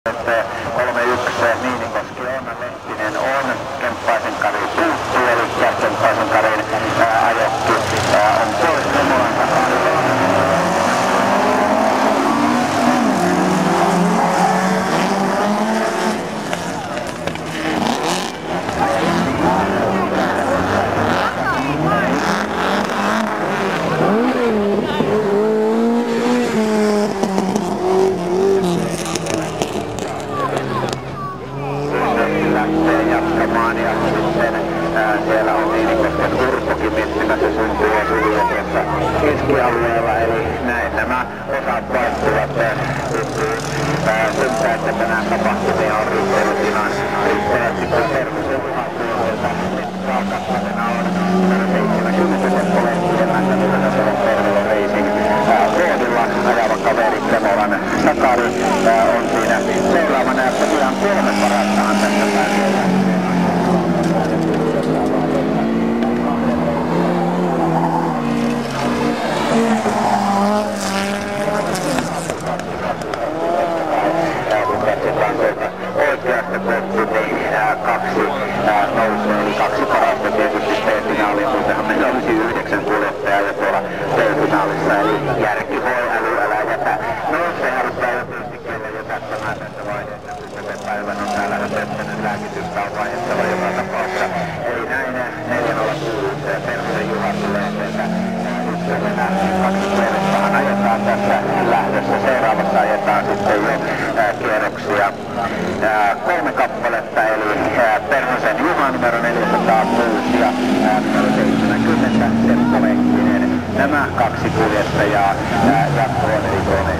3-1 Niinikoski on, Lehtinen on, Kemppaisen Kari puuttuu, eli Kemppaisen Karin ajokki on pois Remolan takaa. Jatkamaan ja sitten siellä on Niinikosken Urpokin miettimässä syntyy osuudessa keskialueella, eli näin nämä osat vaihtuvat. Syntää, että tänään tapahtumia on riittänyt ihan riittävästi, kun Perhosen uhapuolelta raakattavana on 70 seppolehtien mättämisellä Perhosen Racing Roadilla ajava kaveri Remolan Sakari on siinä seuraavana ja tosiaan 3 parastahan tässä pääsee. Oikeasta kohti, niin 2 nousee, eli 2 parasta tietysti B-finaaliin, muutenhan meillä olisi 9 kuljettajaa jo tuolla B-finaalissa, eli järki voi, äly, älä jätä. No se harjoittaa jo tietysti kelle jätättämään tässä vaiheessa, kun se päivän on täällä höpöttänyt lääkitystä on vaihettava joka tapauksessa. Eli näin 406 Perhosen Juha tulee sieltä ykkösenä 2 kierrostahan ajetaan tässä lähdössä. Seuraavassa ajetaan sitten jo kierroksia 3 kappaletta, eli Perhosen Juha numero 406 ja numero 70 Seppo Lehtinen. Nämä 2 kuljettajaa jatkoon, eli tuonne